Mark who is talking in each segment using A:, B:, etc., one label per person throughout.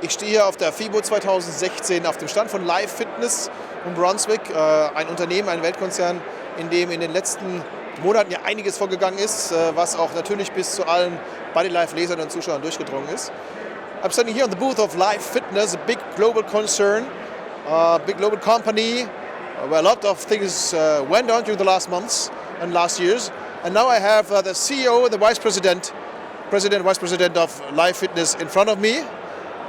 A: Ich stehe hier auf der FIBO 2016 auf dem Stand von Live Fitness in Brunswick, ein Unternehmen, ein Weltkonzern, in dem in den letzten Monaten ja einiges vorgegangen ist, was auch natürlich bis zu allen Bodylife-Lesern und Zuschauern durchgedrungen ist. I'm standing here on the booth of Live Fitness, a big global concern, big global company, where a lot of things went on during the last months and last years. And now I have the CEO, the Vice President of Live Fitness in front of me.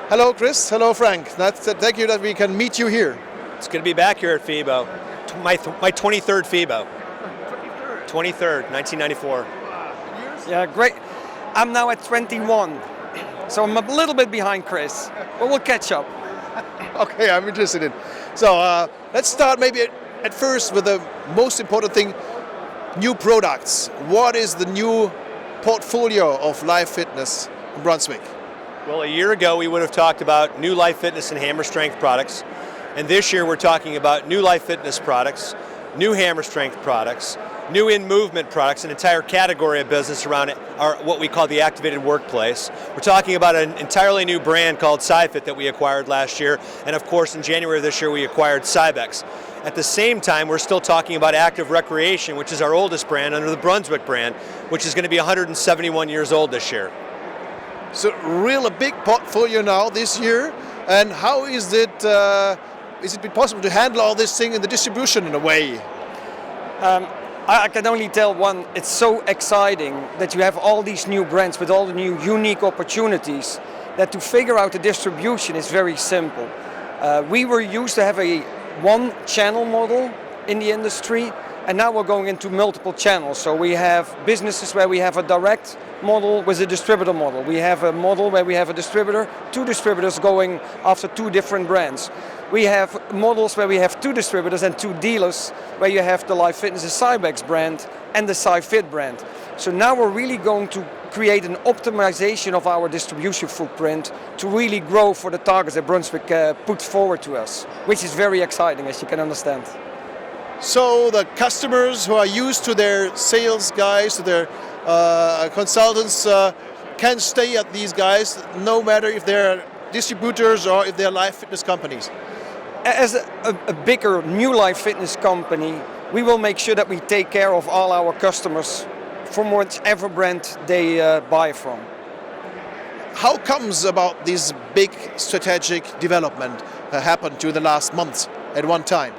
A: Hello, Chris. Hello, Frank. Thank you that we can meet you here.
B: It's good to be back here at FIBO. My 23rd FIBO. 23rd, 1994.
C: Yeah, great. I'm now at 21, so I'm a little bit behind Chris, but we'll catch up.
A: Okay, I'm interested in. So let's start maybe at first with the most important thing, new products. What is the new portfolio of Live Fitness in Brunswick?
B: Well, a year ago we would have talked about new Live Fitness and Hammer Strength products. And this year we're talking about new Live Fitness products, new Hammer Strength products, new InMovement products, an entire category of business around what we call the activated workplace. We're talking about an entirely new brand called Scifit that we acquired last year. And of course in January of this year we acquired Cybex. At the same time, we're still talking about Active Recreation, which is our oldest brand under the Brunswick brand, which is going to be 171 years old this year.
A: So a big portfolio now this year. And how is it possible to handle all this thing in the distribution in a way?
C: I can only tell one, it's so exciting that you have all these new brands with all the new unique opportunities, that to figure out the distribution is very simple. We were used to have a one channel model in the industry, and now we're going into multiple channels. So we have businesses where we have a direct model with a distributor model. We have a model where we have a distributor, two distributors going after two different brands. We have models where we have two distributors and two dealers, where you have the Live Fitness, the Cybex brand, and the Scifit brand. So now we're really going to create an optimization of our distribution footprint to really grow for the targets that Brunswick put forward to us, which is very exciting, as you can understand.
A: So the customers who are used to their sales guys, to their consultants, can stay at these guys no matter if they're distributors or if they're Live Fitness companies.
C: As a bigger new Live Fitness company, we will make sure that we take care of all our customers from whichever brand they buy from.
A: How comes about this big strategic development happened during the last months at one time?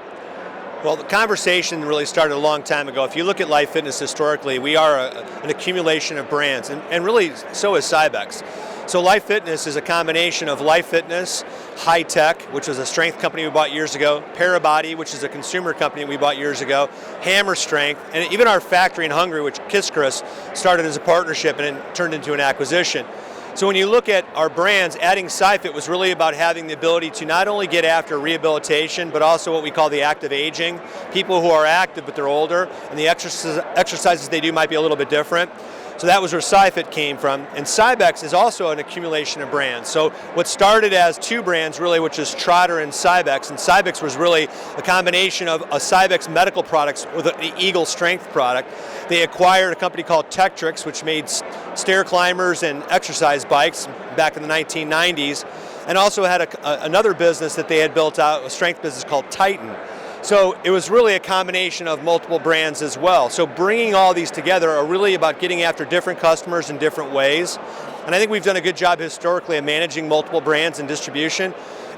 B: Well, the conversation really started a long time ago. If you look at Live Fitness historically, we are an accumulation of brands, and really so is Cybex. So Live Fitness is a combination of Live Fitness, High Tech, which was a strength company we bought years ago, Parabody, which is a consumer company we bought years ago, Hammer Strength, and even our factory in Hungary, which Chris started as a partnership and then turned into an acquisition. So when you look at our brands, adding Scifit was really about having the ability to not only get after rehabilitation, but also what we call the active aging, people who are active but they're older, and the exercises they do might be a little bit different. So that was where Scifit came from. And Cybex is also an accumulation of brands. So what started as two brands really, which is Trotter and Cybex, and Cybex was really a combination of a Cybex medical products with an Eagle strength product. They acquired a company called Tektronix, which made stair climbers and exercise bikes back in the 1990s, and also had another business that they had built out, a strength business called Titan. So it was really a combination of multiple brands as well. So bringing all these together are really about getting after different customers in different ways. And I think we've done a good job historically of managing multiple brands and distribution.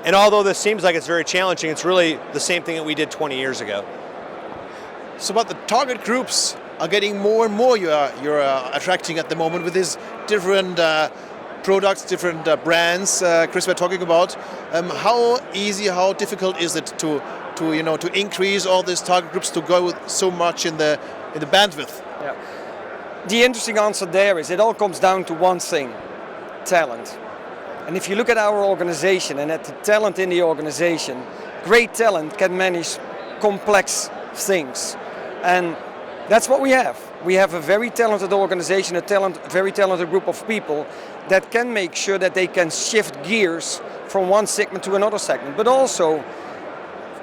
B: And although this seems like it's very challenging, it's really the same thing that we did 20 years ago.
A: So but the target groups are getting more and more you're attracting at the moment with these different products, different brands Chris we're talking about. How easy, how difficult is it to increase all these target groups to go so much in the bandwidth?
C: Yeah. The interesting answer there is it all comes down to one thing: talent. And if you look at our organization and at the talent in the organization, great talent can manage complex things. And that's what we have. We have a very talented organization, very talented group of people that can make sure that they can shift gears from one segment to another segment, but also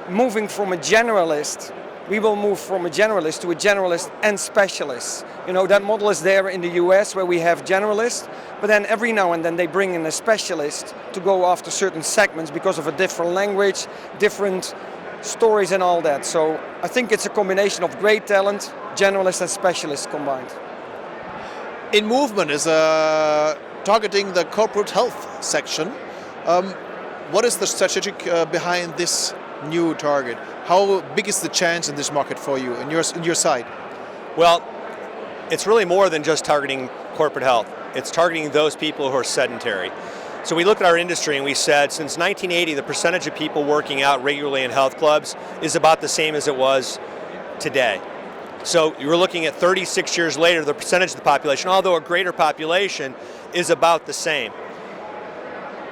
C: moving from a generalist we will move from a generalist to a generalist and specialist. You know, that model is there in the US where we have generalists, but then every now and then they bring in a specialist to go after certain segments because of a different language, different stories and all that. So I think it's a combination of great talent, generalists and specialists combined.
A: InMovement is targeting the corporate health section. What is the strategic behind this new target? How big is the chance in this market for you, in your side?
B: Well, it's really more than just targeting corporate health. It's targeting those people who are sedentary. So we looked at our industry and we said since 1980 the percentage of people working out regularly in health clubs is about the same as it was today. So you're looking at 36 years later, the percentage of the population, although a greater population, is about the same.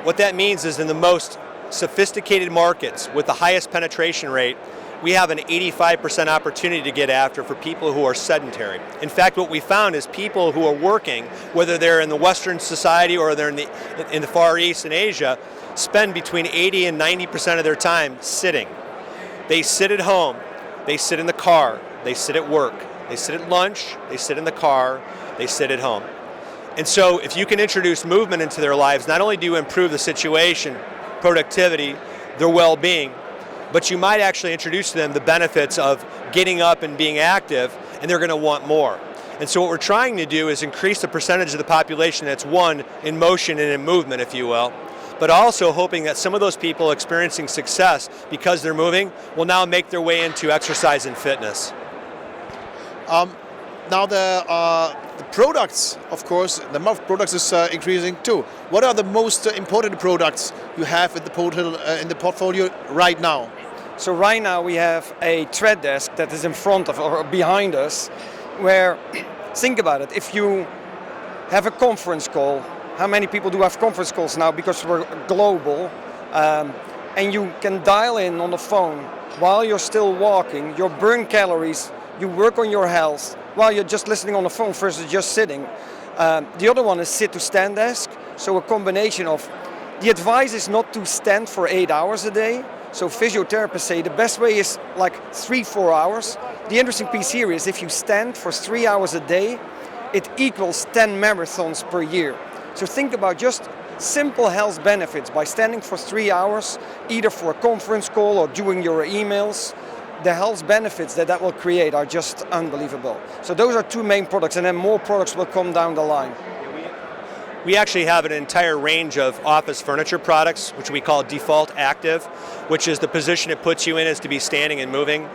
B: What that means is in the most sophisticated markets with the highest penetration rate, we have an 85% opportunity to get after for people who are sedentary. In fact, what we found is people who are working, whether they're in the Western society or they're in the Far East and Asia, spend between 80 and 90% of their time sitting. They sit at home, they sit in the car, they sit at work, they sit at lunch, they sit in the car, they sit at home. And so if you can introduce movement into their lives, not only do you improve the situation, productivity, their well-being, but you might actually introduce to them the benefits of getting up and being active, and they're going to want more. And so what we're trying to do is increase the percentage of the population that's one, in motion and in movement, if you will, but also hoping that some of those people experiencing success because they're moving will now make their way into exercise and fitness.
A: Now the products, of course, the number of products is increasing too. What are the most important products you have in the portfolio right now?
C: So right now we have a thread desk that is in front of or behind us where, think about it, if you have a conference call, how many people do have conference calls now because we're global, and you can dial in on the phone while you're still walking, you burn calories, you work on your health while you're just listening on the phone versus just sitting. The other one is sit to stand desk, so a combination of, the advice is not to stand for 8 hours a day. So physiotherapists say the best way is like 3-4 hours. The interesting piece here is if you stand for 3 hours a day, it equals 10 marathons per year. So think about just simple health benefits by standing for 3 hours, either for a conference call or doing your emails. The health benefits that will create are just unbelievable. So those are two main products, and then more products will come down the line.
B: We actually have an entire range of office furniture products, which we call Default Active, which is the position it puts you in is to be standing and moving.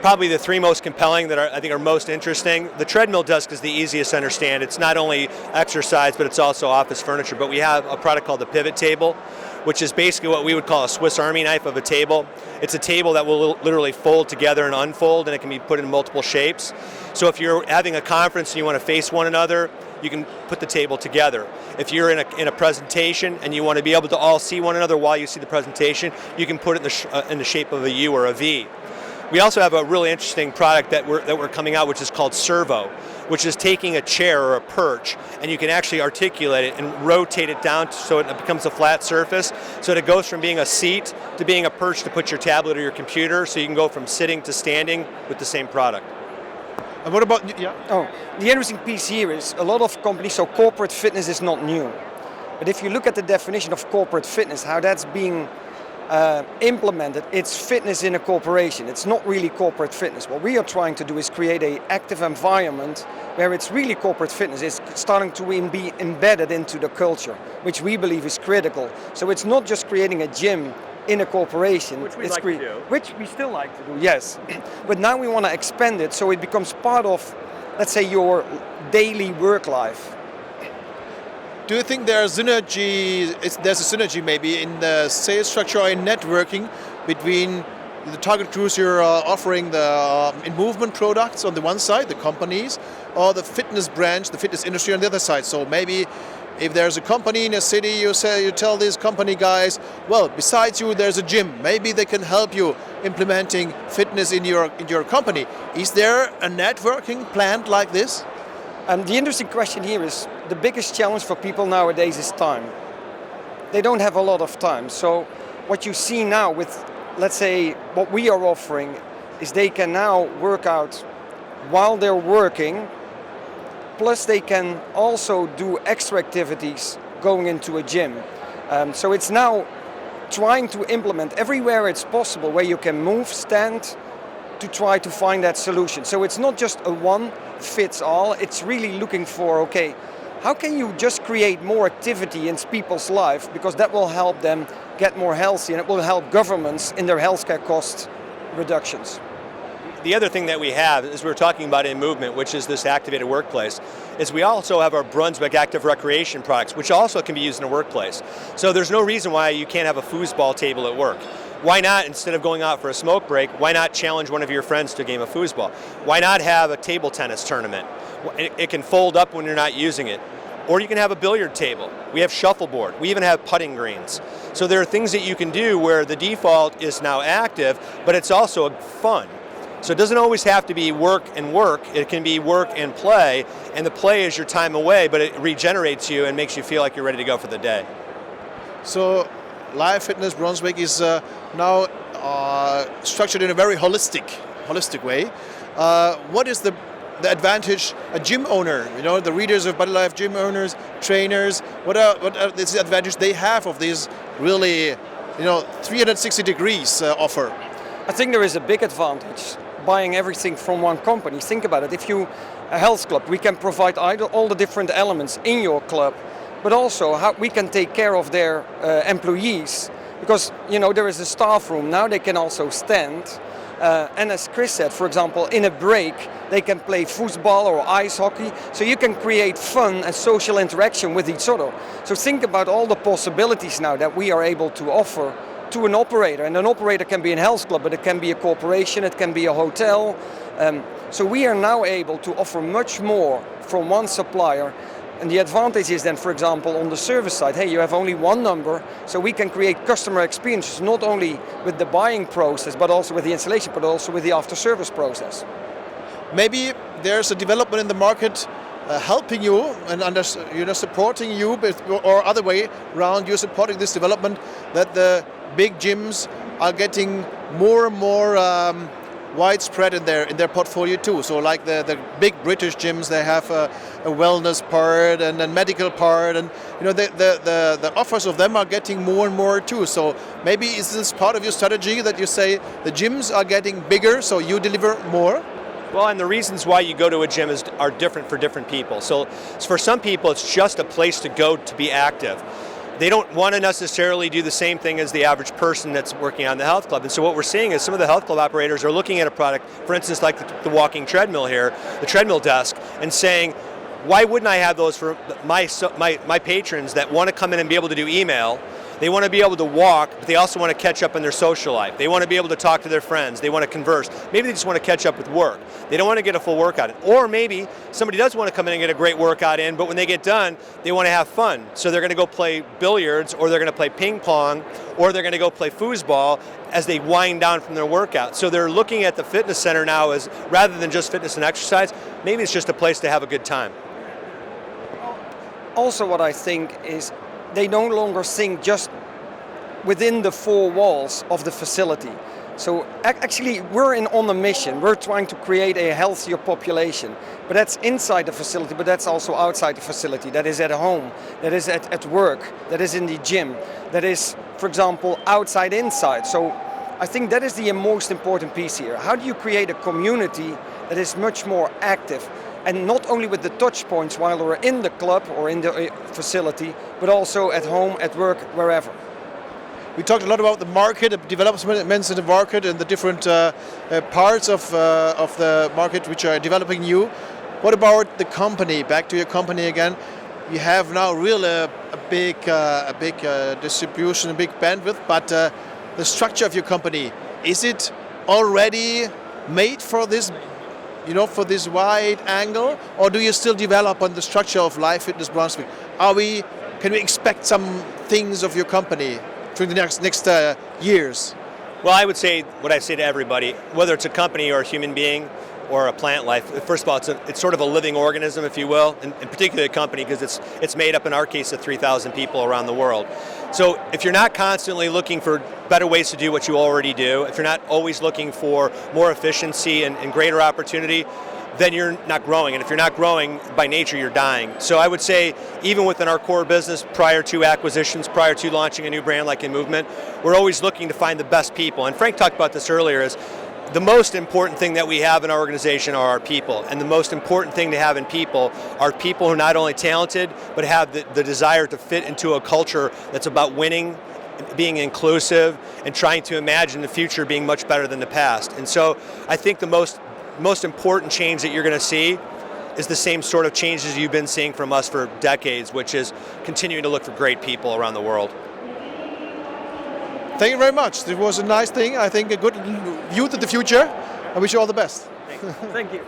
B: Probably the three most compelling that I think are most interesting. The treadmill desk is the easiest to understand. It's not only exercise, but it's also office furniture. But we have a product called the Pivot Table, which is basically what we would call a Swiss Army knife of a table. It's a table that will literally fold together and unfold, and it can be put in multiple shapes. So if you're having a conference and you want to face one another, you can put the table together. If you're in a presentation and you want to be able to all see one another while you see the presentation, you can put it in the shape of a U or a V. We also have a really interesting product that we're coming out, which is called Servo, which is taking a chair or a perch, and you can actually articulate it and rotate it down so it becomes a flat surface. So it goes from being a seat to being a perch to put your tablet or your computer, so you can go from sitting to standing with the same product.
A: And what about, yeah?
C: Oh, the interesting piece here is a lot of companies, so corporate fitness is not new. But if you look at the definition of corporate fitness, how that's being implemented, it's fitness in a corporation. It's not really corporate fitness. What we are trying to do is create an active environment where it's really corporate fitness. It's starting to be embedded into the culture, which we believe is critical. So it's not just creating a gym in a corporation.
B: Which we like to do.
C: Which we still like to do, yes. But now we want to expand it so it becomes part of, let's say, your daily work life.
A: Do you think there's a synergy maybe in the sales structure or in networking between the target groups you're offering the InMovement products on the one side, the companies, or the fitness branch, the fitness industry on the other side? So maybe if there's a company in a city, you tell these company guys, well, besides you, there's a gym. Maybe they can help you implementing fitness in your company. Is there a networking planned like this?
C: The interesting question here is, the biggest challenge for people nowadays is time. They don't have a lot of time. So what you see now with, let's say, what we are offering is they can now work out while they're working, plus they can also do extra activities going into a gym. So it's now trying to implement everywhere it's possible where you can move, stand, to try to find that solution. So it's not just a one fits all, it's really looking for, okay, how can you just create more activity in people's life, because that will help them get more healthy and it will help governments in their healthcare cost reductions.
B: The other thing that we have, as we were talking about InMovement, which is this activated workplace, is we also have our Brunswick Active Recreation products, which also can be used in a workplace. So there's no reason why you can't have a foosball table at work. Why not, instead of going out for a smoke break, why not challenge one of your friends to a game of foosball? Why not have a table tennis tournament? It can fold up when you're not using it. Or you can have a billiard table. We have shuffleboard. We even have putting greens. So there are things that you can do where the default is now active, but it's also fun. So it doesn't always have to be work and work. It can be work and play, and the play is your time away, but it regenerates you and makes you feel like you're ready to go for the day.
A: So Live Fitness Brunswick is now structured in a very holistic way. What is the advantage a gym owner, the readers of Body Life gym owners, trainers, what are the advantage they have of this really 360 degrees offer?
C: I think there is a big advantage buying everything from one company. Think about it. If you a health club, we can provide all the different elements in your club, but also how we can take care of their employees, because there is a staff room now. They can also stand, and as Chris said, for example, in a break they can play football or ice hockey. So you can create fun and social interaction with each other. So think about all the possibilities now that we are able to offer to an operator, and an operator can be a health club, but it can be a corporation, it can be a hotel. So we are now able to offer much more from one supplier, and the advantage is then, for example, on the service side, hey, you have only one number, so we can create customer experiences not only with the buying process, but also with the installation, but also with the after-service process.
A: Maybe there's a development in the market helping you and supporting you, or other way around, you're supporting this development, that the big gyms are getting more and more widespread in their portfolio too. So like the big British gyms, they have a wellness part and a medical part, and the offers of them are getting more and more too. So maybe is this part of your strategy that you say the gyms are getting bigger, so you deliver more?
B: Well, and the reasons why you go to a gym are different for different people. So for some people, it's just a place to go to be active. They don't want to necessarily do the same thing as the average person that's working on the health club. And so what we're seeing is some of the health club operators are looking at a product, for instance, like the walking treadmill here, the treadmill desk, and saying, why wouldn't I have those for my patrons that want to come in and be able to do email? They want to be able to walk, but they also want to catch up in their social life. They want to be able to talk to their friends. They want to converse. Maybe they just want to catch up with work. They don't want to get a full workout in. Or maybe somebody does want to come in and get a great workout in, but when they get done, they want to have fun. So they're going to go play billiards, or they're going to play ping pong, or they're going to go play foosball as they wind down from their workout. So they're looking at the fitness center now as, rather than just fitness and exercise, maybe it's just a place to have a good time.
C: Also what I think is they no longer think just within the four walls of the facility. So actually we're on a mission. We're trying to create a healthier population. But that's inside the facility, but that's also outside the facility. That is at home, that is at work, that is in the gym, that is, for example, outside, inside. So I think that is the most important piece here. How do you create a community that is much more active? And not only with the touch points while we're in the club or in the facility, but also at home, at work, wherever.
A: We talked a lot about the market, the developments in the market, and the different parts of the market which are developing new. What about the company? Back to your company again. You have now really a big distribution, a big bandwidth, but the structure of your company, is it already made for this? For this wide angle, or do you still develop on the structure of Live Fitness Brunswick? Can we expect some things of your company through the next years?
B: Well, I would say what I say to everybody, whether it's a company or a human being or a plant life. First of all, it's sort of a living organism, if you will, and particularly a company, because it's made up in our case of 3,000 people around the world. So if you're not constantly looking for better ways to do what you already do, if you're not always looking for more efficiency and greater opportunity, then you're not growing. And if you're not growing, by nature, you're dying. So I would say, even within our core business, prior to acquisitions, prior to launching a new brand like InMovement, we're always looking to find the best people. And Frank talked about this earlier, is the most important thing that we have in our organization are our people. And the most important thing to have in people are people who are not only talented, but have the desire to fit into a culture that's about winning, being inclusive, and trying to imagine the future being much better than the past. And so I think the most important change that you're going to see is the same sort of changes you've been seeing from us for decades, which is continuing to look for great people around the world.
A: Thank you very much. It was a nice thing. I think a good view to the future. I wish you all the best.
C: Thank you.